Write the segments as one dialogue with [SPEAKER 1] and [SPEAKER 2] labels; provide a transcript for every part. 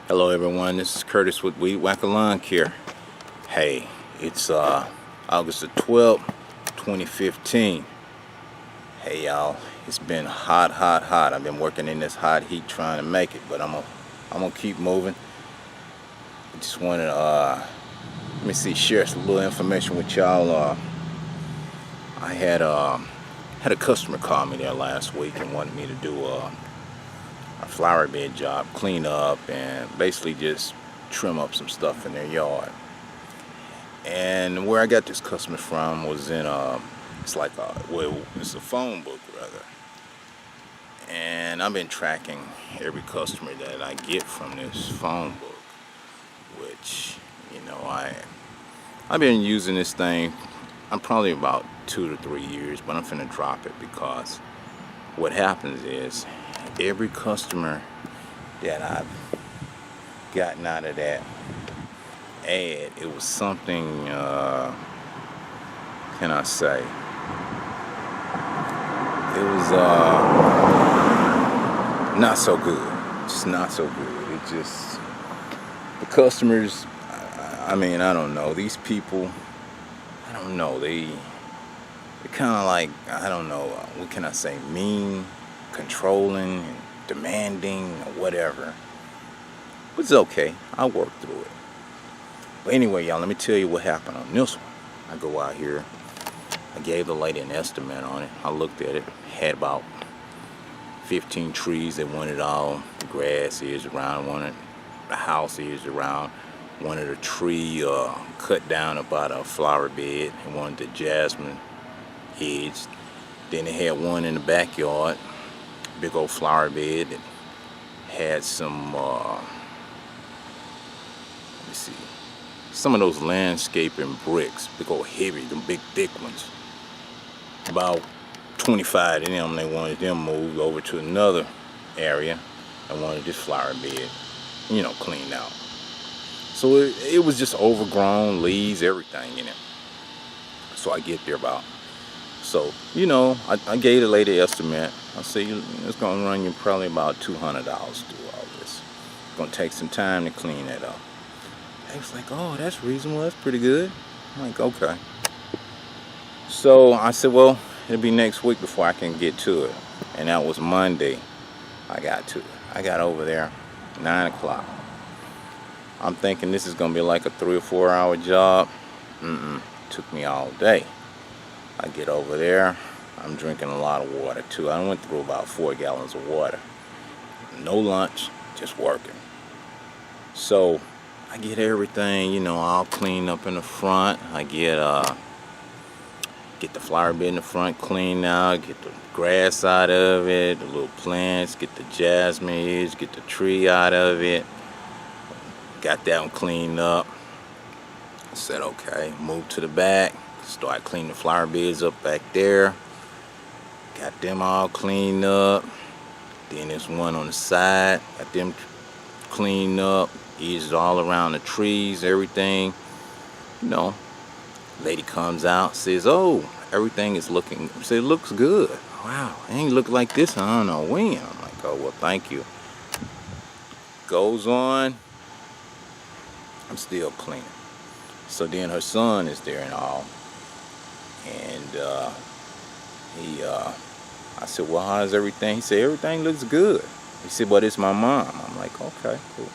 [SPEAKER 1] Hello everyone, this is Curtis with Weed Whacker Lawn Care. Hey, it's August the 12th, 2015. Hey y'all, it's been hot. I've been working in this hot heat trying to make it, but I'm gonna keep moving. I just wanted to let me see, share some little information with y'all. I had a customer call me there last week and wanted me to do a flower bed job, clean up and basically just trim up some stuff in their yard. And where I got this customer from was in it's a phone book rather. And I've been tracking every customer that I get from this phone book, which, you know, I've been using this thing. I'm probably about 2 to 3 years, but I'm finna drop it because what happens is every customer that I've gotten out of that ad, it was something, can I say? It was not so good. Just not so good. It just, the customers, I mean, I don't know. These people, I don't know. They're kind of like, I don't know, what can I say? Mean, controlling, and demanding, or whatever. But it's okay. I'll work through it. But anyway, y'all, let me tell you what happened on this one. I go out here. I gave the lady an estimate on it. I looked at it. Had about 15 trees. They wanted all the grass ears around. Wanted the house ears around. Wanted a tree cut down about a flower bed. They wanted the jasmine hedge. Then they had one in the backyard. Big old flower bed that had some let me see, some of those landscaping bricks, big old heavy, them big thick ones. About 25 of them, they wanted them moved over to another area. I wanted this flower bed, you know, cleaned out. So it was just overgrown, leaves, everything in it. So I get there about, so, you know, I gave the lady an estimate. I said, it's going to run you probably about $200 to do all this. It's going to take some time to clean that up. They was like, oh, that's reasonable. That's pretty good. I'm like, okay. So I said, well, it'll be next week before I can get to it. And that was Monday I got to it. I got over there 9 o'clock. I'm thinking this is going to be like a 3 or 4 hour job. Took me all day. I get over there, I'm drinking a lot of water too. I went through about 4 gallons of water. No lunch, just working. So I get everything, you know, all cleaned up in the front. I get the flower bed in the front cleaned out, get the grass out of it, the little plants, get the jasmine edge, get the tree out of it. Got that one cleaned up. I said, okay, move to the back. Start cleaning the flower beds up back there. Got them all cleaned up. Then there's one on the side. Got them cleaned up. Edges all around the trees, everything. You know, lady comes out, says, oh, everything is looking, it looks good. Wow, it ain't looked like this, I don't know when. I'm like, oh, well, thank you. Goes on. I'm still cleaning. So then her son is there and all. And I said, well, how's everything? He said, everything looks good. He said, but it's my mom. I'm like, okay, cool.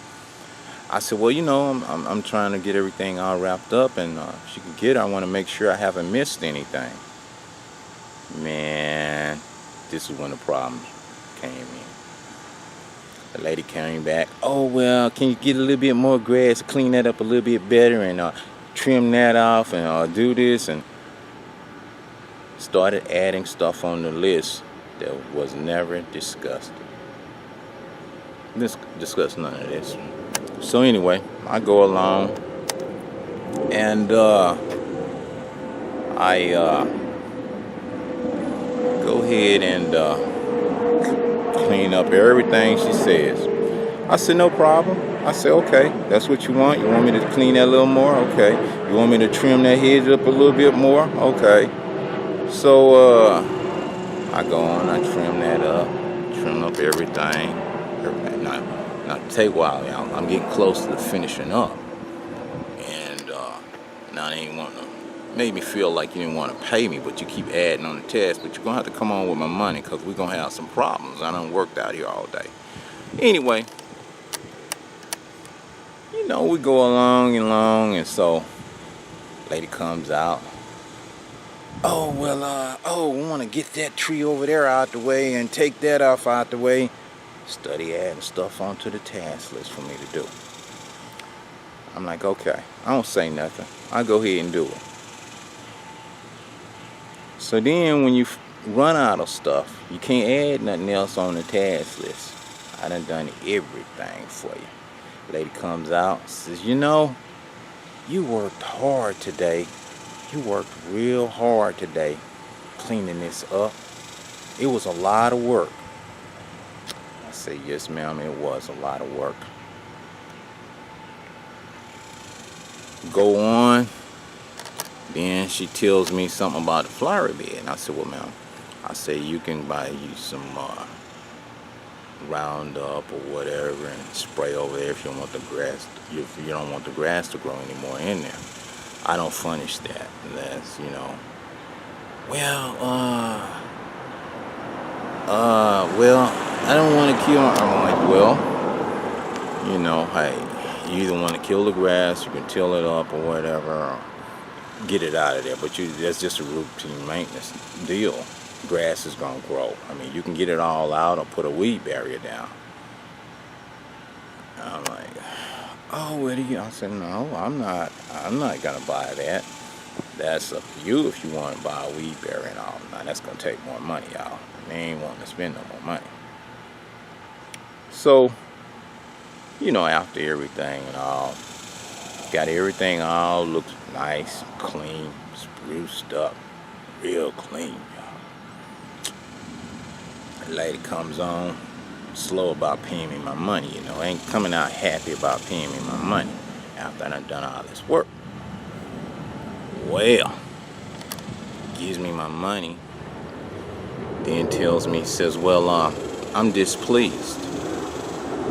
[SPEAKER 1] I said, well, you know, I'm trying to get everything all wrapped up, and if she can get it, I want to make sure I haven't missed anything. Man, this is when the problems came in. The lady came back, oh, well, can you get a little bit more grass, clean that up a little bit better, and trim that off, and do this, and started adding stuff on the list that was never discussed. Discuss none of this. So anyway, I go along, and I go ahead and clean up everything she says. I said, no problem. I said, okay, that's what you want? You want me to clean that a little more? Okay. You want me to trim that hedge up a little bit more? Okay. So I go on, I trim that up, trim up everything. Not Now, tell you why, y'all, I'm getting close to the finishing up. And now they ain't want to, made me feel like you didn't want to pay me, but you keep adding on the test. But you're going to have to come on with my money because we're going to have some problems. I done worked out here all day. Anyway, you know, we go along and along, and so lady comes out. Oh, well, we want to get that tree over there out the way and take that off out the way. Study adding stuff onto the task list for me to do. I'm like, okay. I don't say nothing. I go ahead and do it. So then when you run out of stuff, you can't add nothing else on the task list. I done everything for you. Lady comes out, says, you know, you worked hard today. You worked real hard today cleaning this up. It was a lot of work. I say, yes, ma'am, it was a lot of work. Go on. Then she tells me something about the flower bed. And I said, well, ma'am, I say you can buy you some Roundup or whatever and spray over there if you don't want the grass. If you don't want the grass to grow anymore in there. I don't furnish that unless, you know. Well, I don't want to kill. I'm like, well, you know, hey, you either want to kill the grass, you can till it up or whatever, or get it out of there. But that's just a routine maintenance deal. Grass is gonna grow. I mean, you can get it all out or put a weed barrier down. I'm like, oh, what do you? I said, no, I'm not gonna buy that. That's up to you if you want to buy a weed barrier and all. Now that's gonna take more money, y'all. They ain't wanting to spend no more money. So, you know, after everything and all, got everything all looks nice, clean, spruced up, real clean, y'all. The lady comes on, slow about paying me my money, you know, ain't coming out happy about paying me my money after I done all this work. Well, gives me my money, then tells me, says, well, I'm displeased.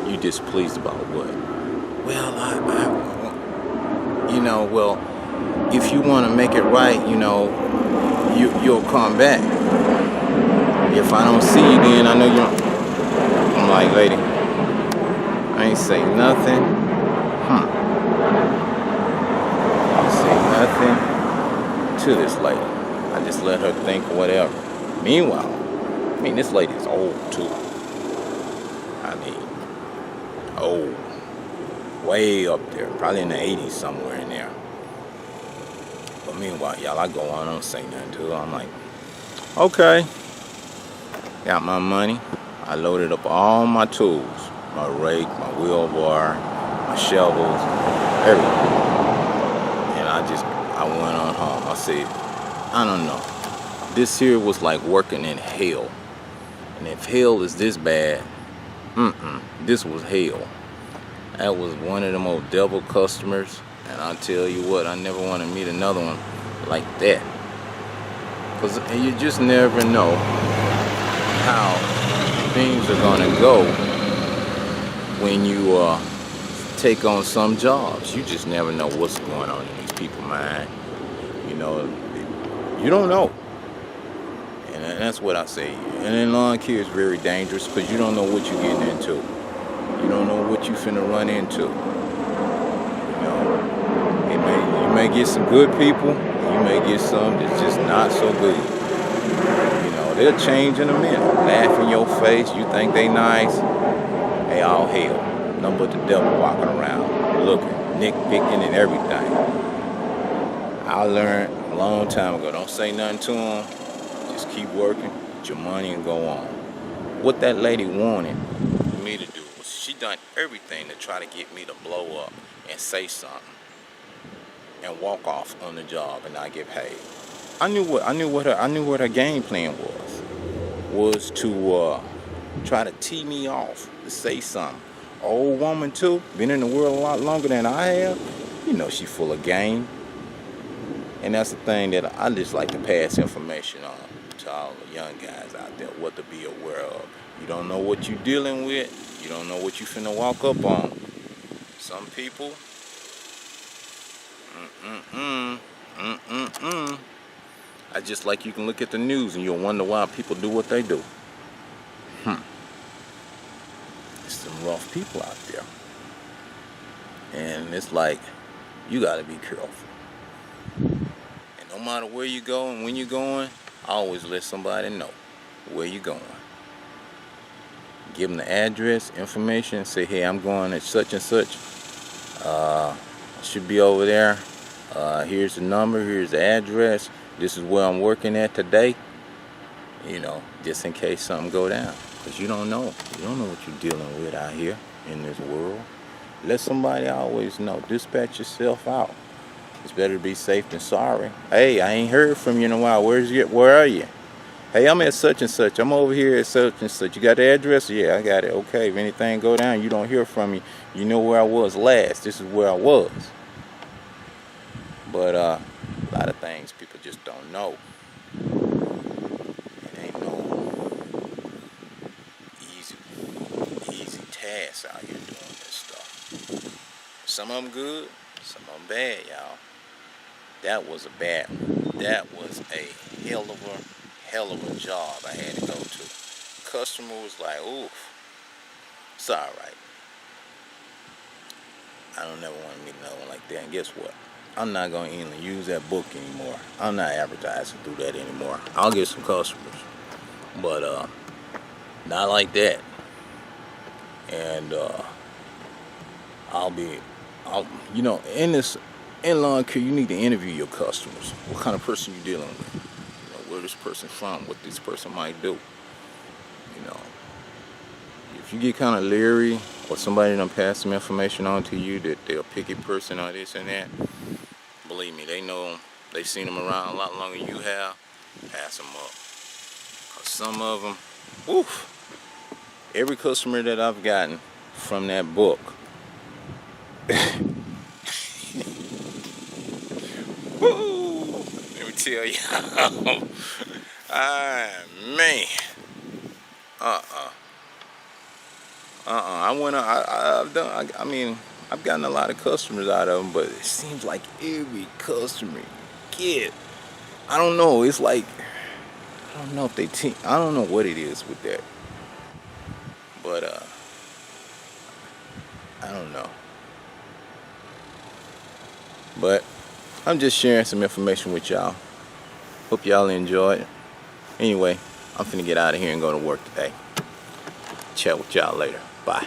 [SPEAKER 1] You displeased about what? Well, you know, well, if you want to make it right, you know, you'll come back. If I don't see you, then I know you don't. I'm like, lady, I ain't say nothing. I ain't say nothing to this lady. I just let her think whatever. Meanwhile, I mean, this lady is old too. I mean, old. Way up there. Probably in the 80s somewhere in there. But meanwhile, y'all, I go on, I don't say nothing to her. I'm like, okay. Got my money. I loaded up all my tools. My rake, my wheelbarrow, my shovels, everything. And I went on home. I said, I don't know. This here was like working in hell. And if hell is this bad, this was hell. That was one of them old devil customers. And I tell you what, I never want to meet another one like that. Because you just never know how things are going to go when you take on some jobs. You just never know what's going on in these people's mind. You know, you don't know. And that's what I say. And then lawn care is very dangerous because you don't know what you're getting into. You don't know what you finna run into. You know, you may get some good people. You may get some that's just not so good. You know, they'll change in a minute. Laugh in your face. You think they nice. They all hell. Nothing but the devil walking around, looking, nitpicking and everything. I learned a long time ago, don't say nothing to them. Just keep working, get your money and go on. What that lady wanted me to do was she done everything to try to get me to blow up and say something and walk off on the job and not get paid. I knew what her game plan was to try to tee me off, to say something. Old woman too, been in the world a lot longer than I have. You know she full of game. And that's the thing that I just like to pass information on to all the young guys out there, what to be aware of. You don't know what you're dealing with. You don't know what you finna walk up on. Some people, I just like you can look at the news and you'll wonder why people do what they do. There's some rough people out there. And it's like, you gotta be careful. And no matter where you go and when you're going, always let somebody know where you're going. Give them the address, information, say, hey, I'm going at such and such. I should be over there. Here's the number, here's the address. This is where I'm working at today. You know, just in case something go down. Because you don't know. You don't know what you're dealing with out here in this world. Let somebody always know. Dispatch yourself out. It's better to be safe than sorry. Hey, I ain't heard from you in a while. Where are you? Hey, I'm at such and such. I'm over here at such and such. You got the address? Yeah, I got it. Okay, if anything go down, you don't hear from me. You know where I was last. This is where I was. But a lot of things people just don't know. It ain't no easy task out here doing this stuff. Some of them good, some of them bad, y'all. That was a bad one. That was a hell of a job I had to go to. Customer was like, oof, it's all right. I don't never want to meet another one like that. And guess what? I'm not going to even use that book anymore. I'm not advertising through that anymore. I'll get some customers, but not like that. And you know, in lawn care, you need to interview your customers. What kind of person you dealing with? You know, where this person from? What this person might do? You know, if you get kind of leery, or somebody done pass some information on to you that they're a picky person or this and that, believe me, they know them. They've seen them around a lot longer than you have. Pass them up. 'Cause some of them, oof. Every customer that I've gotten from that book, woo, let me tell you, man, I've gotten a lot of customers out of them, but it seems like every customer get, I don't know, it's like, I don't know if I don't know what it is with that, but I don't know. But I'm just sharing some information with y'all. Hope y'all enjoy it. Anyway, I'm finna get out of here and go to work today. Chat with y'all later. Bye.